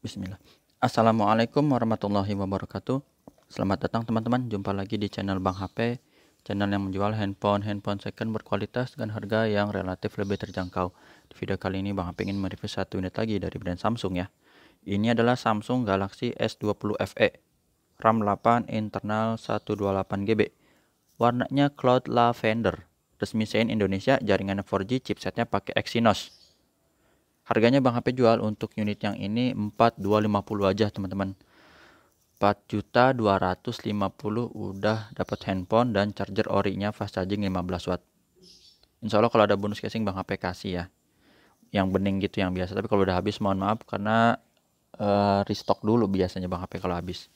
Bismillah. Assalamualaikum warahmatullahi wabarakatuh. Selamat datang teman-teman, jumpa lagi di channel Bang HP, channel yang menjual handphone second berkualitas dengan harga yang relatif lebih terjangkau. Di video kali ini Bang HP ingin mereview satu unit lagi dari brand Samsung ya. Ini adalah Samsung Galaxy S20 FE, RAM 8, internal 128 GB. Warnanya Cloud Lavender. Resmi CN Indonesia, jaringan 4G, chipsetnya pakai Exynos. Harganya Bang HP jual untuk unit yang ini 4250 aja teman-teman. 4.250 udah dapat handphone dan charger orinya fast charging 15 watt. Insya Allah kalau ada bonus casing Bang HP kasih ya. Yang bening gitu yang biasa. Tapi kalau udah habis mohon maaf karena restock dulu biasanya Bang HP kalau habis.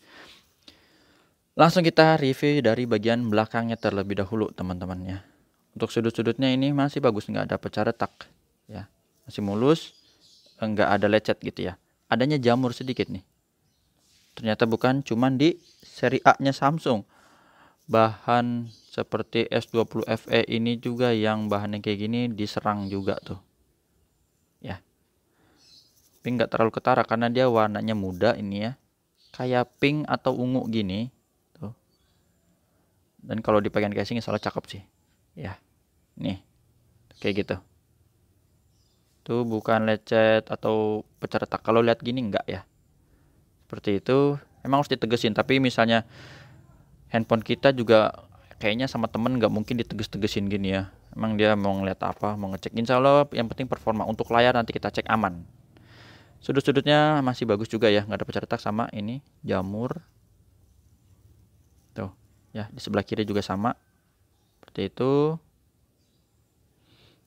Langsung kita review dari bagian belakangnya terlebih dahulu teman-teman ya. Untuk sudut-sudutnya ini masih bagus, nggak ada pecah retak ya. Masih mulus, nggak ada lecet gitu ya. Adanya jamur sedikit nih. Ternyata bukan cuman di seri A-nya Samsung. Bahan seperti S20 FE ini juga yang bahannya kayak gini diserang juga tuh. Ya. Tapi nggak terlalu ketara karena dia warnanya muda ini ya. Kayak pink atau ungu gini. Tuh. Dan kalau dipegang casing salah cakep sih. Ya. Nih. Kayak gitu. Tuh bukan lecet atau pecah retak. Kalau lihat gini enggak ya. Seperti itu. Emang harus ditegesin. Tapi misalnya handphone kita juga kayaknya sama temen nggak mungkin diteges-tegesin gini ya. Emang dia mau ngeliat apa, mau ngecek. Insya Allah yang penting performa. Untuk layar nanti kita cek aman. Sudut-sudutnya masih bagus juga ya. Nggak ada pecah retak sama ini. Jamur. Tuh. Ya di sebelah kiri juga sama. Seperti itu.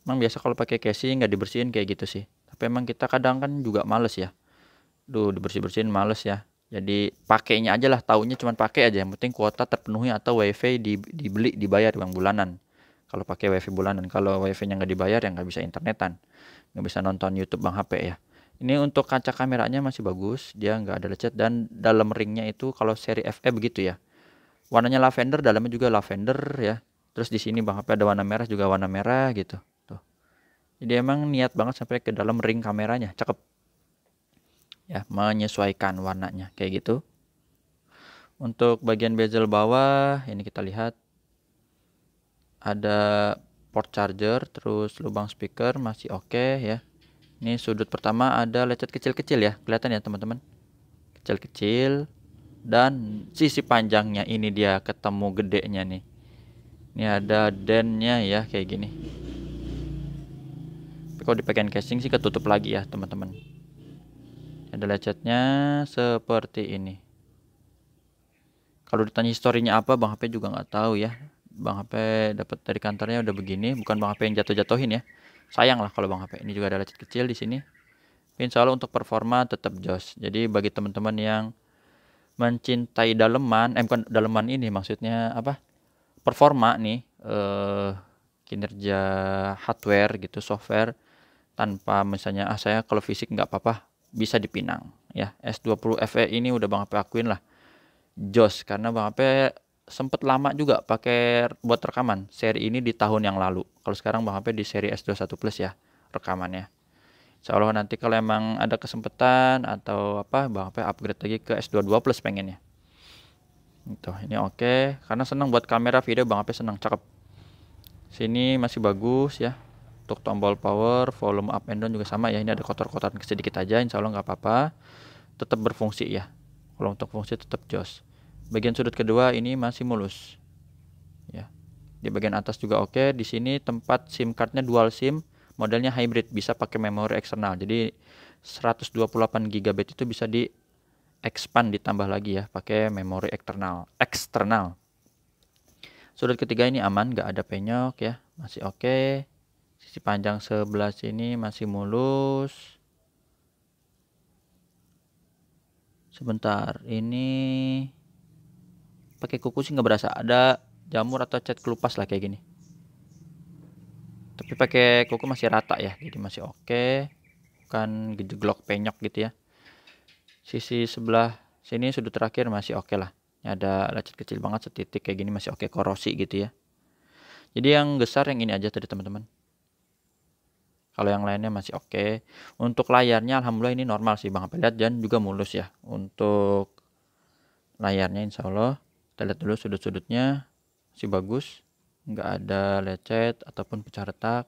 Emang biasa kalau pakai casing nggak dibersihin kayak gitu sih. Tapi emang kita kadang kan juga males ya. Duh dibersih-bersihin males ya. Jadi pakainya aja lah, taunya cuma pakai aja. Yang penting kuota terpenuhi atau wifi dibeli dibayar uang bulanan. Kalau pakai wifi bulanan, kalau wifi-nya nggak dibayar ya nggak bisa internetan, nggak bisa nonton YouTube Bang HP ya. Ini untuk kaca kameranya masih bagus, dia nggak ada lecet dan dalam ringnya itu kalau seri FE begitu ya. Warnanya lavender, dalamnya juga lavender ya. Terus di sini Bang HP ada warna merah juga warna merah gitu. Tuh. Jadi emang niat banget sampai ke dalam ring kameranya, cakep. Ya, menyesuaikan warnanya kayak gitu. Untuk bagian bezel bawah ini kita lihat ada port charger, terus lubang speaker masih oke ya. Ini sudut pertama ada lecet kecil-kecil ya, kelihatan ya teman-teman, kecil-kecil. Dan sisi panjangnya ini dia ketemu gedenya nih. Ini ada dennya ya kayak gini. Tapi kalau dipegang casing sih ketutup lagi ya teman-teman. Ada lecetnya seperti ini. Kalau ditanya historinya apa, Bang HP juga nggak tahu ya. Bang HP dapat dari kantornya udah begini, bukan Bang HP yang jatuh-jatuhin ya. Sayang lah kalau Bang HP. Ini juga ada lecet kecil di sini. Insya Allah untuk performa tetap jos. Jadi bagi teman-teman yang mencintai daleman, bukan daleman ini maksudnya apa? Performa nih, kinerja hardware gitu, software tanpa misalnya saya kalau fisik nggak apa-apa, bisa dipinang ya. S20 FE ini udah Bang HP akuin lah jos karena Bang HP sempet lama juga pakai buat rekaman seri ini di tahun yang lalu. Kalau sekarang Bang HP di seri S21 Plus ya rekamannya. Insya Allah nanti kalau emang ada kesempatan atau apa Bang HP upgrade lagi ke S22 Plus pengennya. Itu ini oke karena senang buat kamera video Bang HP senang cakep. Sini masih bagus ya. Untuk tombol power, volume up and down juga sama ya. Ini ada kotor-kotoran sedikit aja, insya Allah nggak apa-apa. Tetap berfungsi ya. Kalau untuk fungsi tetap jos. Bagian sudut kedua ini masih mulus. Ya. Di bagian atas juga oke. Di sini tempat SIM cardnya dual SIM, modelnya hybrid, bisa pakai memori eksternal. Jadi 128 GB itu bisa di expand ditambah lagi ya, pakai memori eksternal. Sudut ketiga ini aman, nggak ada penyok ya, masih oke. Sisi panjang sebelah sini masih mulus. Sebentar, ini pakai kuku sih nggak berasa ada jamur atau cat kelupas lah kayak gini. Tapi pakai kuku masih rata ya, jadi masih oke. Bukan gejeglok penyok gitu ya. Sisi sebelah sini sudut terakhir masih oke lah. Ini ada lecet kecil banget setitik kayak gini masih oke, korosi gitu ya. Jadi yang besar yang ini aja tadi teman-teman. Kalau yang lainnya masih oke. Untuk layarnya alhamdulillah ini normal sih Bang HP lihat, dan juga mulus ya. Untuk layarnya insya Allah kita lihat dulu sudut-sudutnya masih bagus, nggak ada lecet ataupun pecah retak.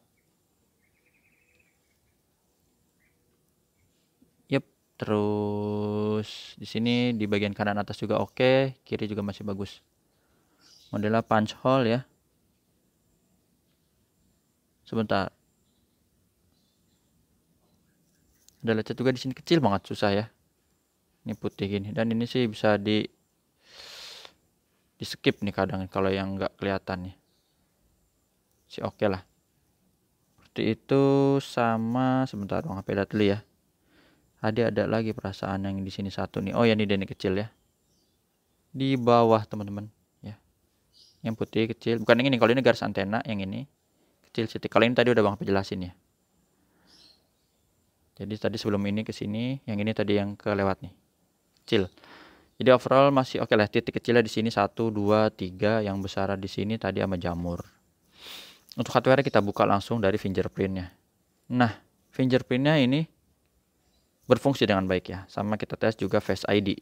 Yep, terus di sini di bagian kanan atas juga oke, kiri juga masih bagus. Modelnya punch hole ya. Sebentar. Ada lecet juga di sini, kecil banget, susah ya. Ini putih gini, dan ini sih bisa di skip nih kadang kalau yang nggak kelihatan nih. Sih oke lah. Seperti itu. Sama sebentar Bang HP lihat dulu ya. Ada lagi perasaan yang di sini satu nih. Oh ya, ini kecil ya. Di bawah teman-teman ya. Yang putih kecil, bukan yang ini. Kalau ini garis antena, yang ini kecil sedikit. Kalau ini tadi udah Bang HP jelasin ya. Jadi tadi sebelum ini ke sini, yang ini tadi yang kelewat nih. Kecil. Jadi overall masih oke lah. Titik kecilnya di sini 1, 2, 3, yang besar di sini tadi sama jamur. Untuk hardware kita buka langsung dari fingerprintnya. Nah, fingerprintnya ini berfungsi dengan baik ya. Sama kita tes juga Face ID.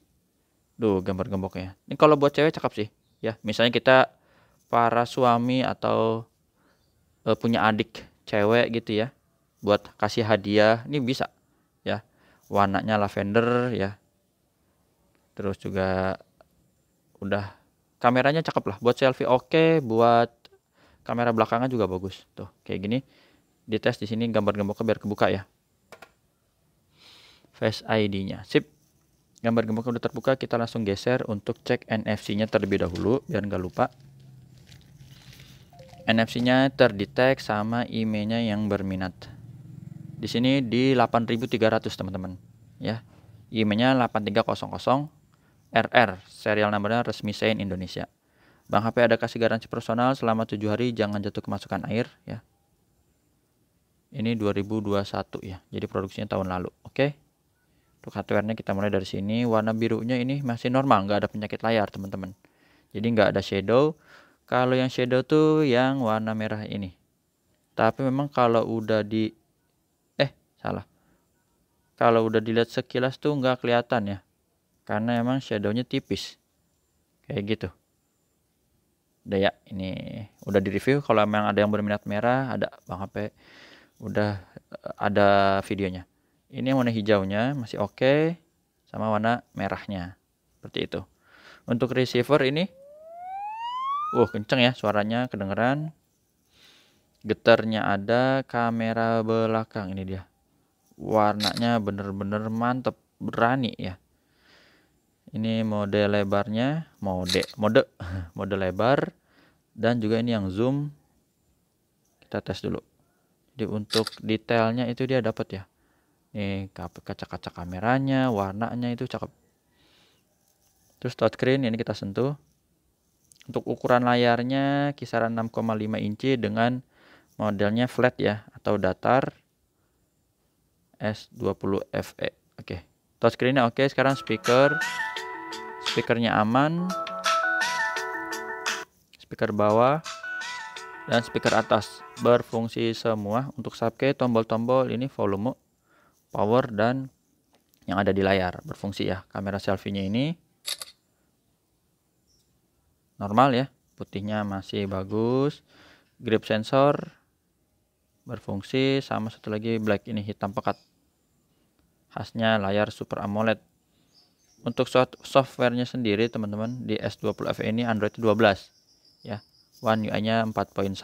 Duh, gambar gemboknya. Ini kalau buat cewek cakep sih ya. Misalnya kita para suami atau punya adik cewek gitu ya, buat kasih hadiah, ini bisa ya. Warnanya lavender ya. Terus juga udah kameranya cakep lah, buat selfie oke, buat kamera belakangnya juga bagus. Tuh, kayak gini. Dites di sini gambar-gemboknya biar kebuka ya. Face ID-nya. Sip. Gambar gemboknya udah terbuka, kita langsung geser untuk cek NFC-nya terlebih dahulu biar nggak lupa. NFC-nya terdetek sama IMEI-nya yang berminat. Di sini di 8300 teman-teman ya. IMEI-nya 8300 RR, serial numbernya resmi Sein Indonesia. Bang HP ada kasih garansi personal selama 7 hari, jangan jatuh kemasukan air ya. Ini 2021 ya, jadi produksinya tahun lalu. Oke. Untuk hardware-nya kita mulai dari sini. Warna birunya ini masih normal, nggak ada penyakit layar teman-teman. Jadi nggak ada shadow. Kalau yang shadow tuh yang warna merah ini. Tapi memang kalau udah salah. Kalau udah dilihat sekilas tuh nggak kelihatan ya. Karena emang shadownya tipis. Kayak gitu. Udah ya, ini udah di review. Kalau memang ada yang berminat merah, ada Bang HP. Udah ada videonya. Ini warna hijaunya masih oke. Sama warna merahnya. Seperti itu. Untuk receiver ini. Kenceng ya suaranya, kedengeran. Getarnya ada, kamera belakang ini dia. Warnanya bener-bener mantep, berani ya. Ini mode lebarnya, mode lebar, dan juga ini yang zoom. Kita tes dulu. Jadi untuk detailnya itu dia dapat ya. Nih kaca-kaca kameranya, warnanya itu cakep. Terus touchscreen ini kita sentuh. Untuk ukuran layarnya kisaran 6,5 inci dengan modelnya flat ya atau datar S20 FE. Oke. Touchscreen-nya oke. Sekarang speakernya aman. Speaker bawah dan speaker atas berfungsi semua. Untuk subkey, tombol-tombol ini volume, power, dan yang ada di layar berfungsi ya. Kamera selfie-nya ini normal ya, putihnya masih bagus. Grip sensor berfungsi, sama satu lagi black ini hitam pekat. Khasnya layar Super AMOLED. Untuk softwarenya sendiri teman-teman di S20 FE ini Android 12 ya. One UI-nya 4.1.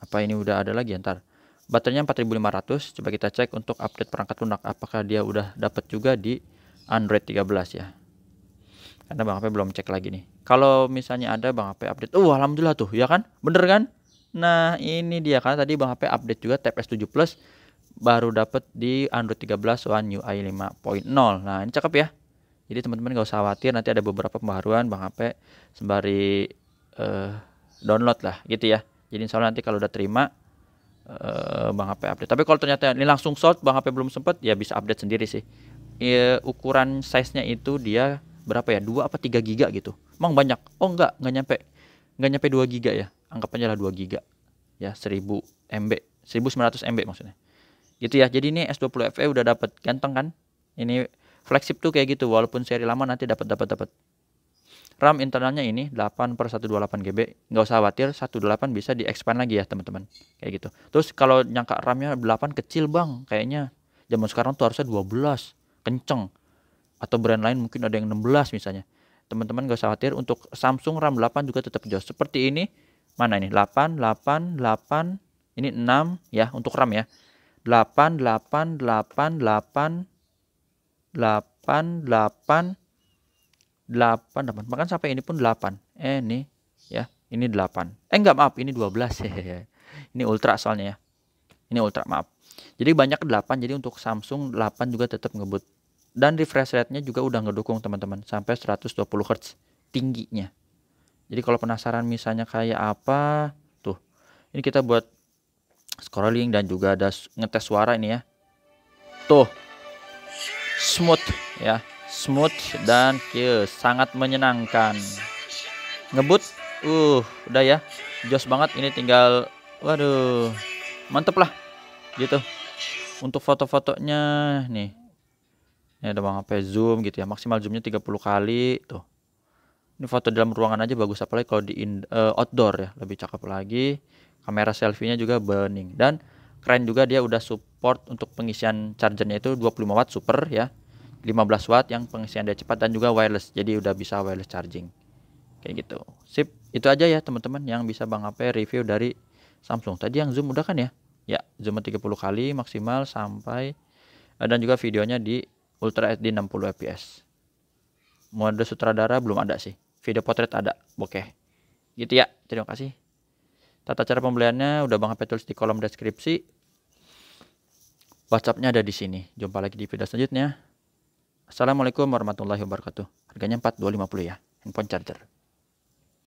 Apa ini udah ada lagi ntar? Baterainya 4500. Coba kita cek untuk update perangkat lunak apakah dia udah dapat juga di Android 13 ya. Karena Bang HP belum cek lagi nih. Kalau misalnya ada Bang HP update, alhamdulillah tuh, ya kan? Bener kan? Nah, ini dia, karena tadi Bang HP update juga Tab S7 Plus baru dapat di Android 13 One UI 5.0. Nah, ini cakep ya. Jadi teman-teman gak usah khawatir, nanti ada beberapa pembaruan Bang HP sembari download lah gitu ya. Jadi insya Allah nanti kalau udah terima Bang HP update. Tapi kalau ternyata ini langsung sold, Bang HP belum sempet, ya bisa update sendiri sih. Ukuran size-nya itu dia berapa ya, 2 apa 3 giga gitu. Emang banyak? Nggak nyampe 2 giga ya. Anggap aja lah 2 giga ya, 1000 MB, 1900 MB maksudnya. Gitu ya. Jadi ini S20 FE udah dapat, ganteng kan? Ini flagship tuh kayak gitu, walaupun seri lama nanti dapat. RAM internalnya ini 8/128 GB. Nggak usah khawatir, 128 bisa di-expand lagi ya teman-teman. Kayak gitu. Terus kalau nyangka RAM-nya 8 kecil bang, kayaknya zaman sekarang tuh harusnya 12. Kenceng. Atau brand lain mungkin ada yang 16 misalnya. Teman-teman nggak usah khawatir, untuk Samsung RAM 8 juga tetap jos. Seperti ini, mana ini? 8, ini 6 ya untuk RAM ya. 8, 8, bahkan sampai ini pun 8. Ini ya, ini 8. Enggak, maaf, ini 12. Ini ultra soalnya ya. Ini ultra, maaf. Jadi banyak 8, jadi untuk Samsung 8 juga tetap ngebut. Dan refresh rate-nya juga udah ngedukung teman-teman, sampai 120 Hz tingginya. Jadi kalau penasaran misalnya kayak apa, tuh. Ini kita buat scrolling dan juga ada ngetes suara ini ya. Tuh. Smooth ya. Smooth dan sangat menyenangkan. Ngebut udah ya. Jos banget, ini tinggal waduh. Mantep lah. Gitu. Untuk foto-fotonya nih. Ini ada Bang HP zoom gitu ya. Maksimal zoomnya 30 kali tuh. Ini foto dalam ruangan aja bagus, apalagi kalau di outdoor ya, lebih cakep lagi. Kamera selfie-nya juga bening, dan keren juga dia udah support untuk pengisian chargernya itu 25 watt super ya. 15 watt yang pengisian dia cepat, dan juga wireless. Jadi udah bisa wireless charging. Kayak gitu. Sip, itu aja ya teman-teman yang bisa Bang HP review dari Samsung. Tadi yang zoom udah kan ya? Ya, zoom 30 kali maksimal sampai, dan juga videonya di Ultra HD 60 fps. Mode sutradara belum ada sih. Video potret ada, bokeh. Gitu ya. Terima kasih. Tata cara pembeliannya udah Bang HP tulis di kolom deskripsi. WhatsApp-nya ada di sini. Jumpa lagi di video selanjutnya. Assalamualaikum warahmatullahi wabarakatuh. Harganya 4.250 ya. Handphone charger.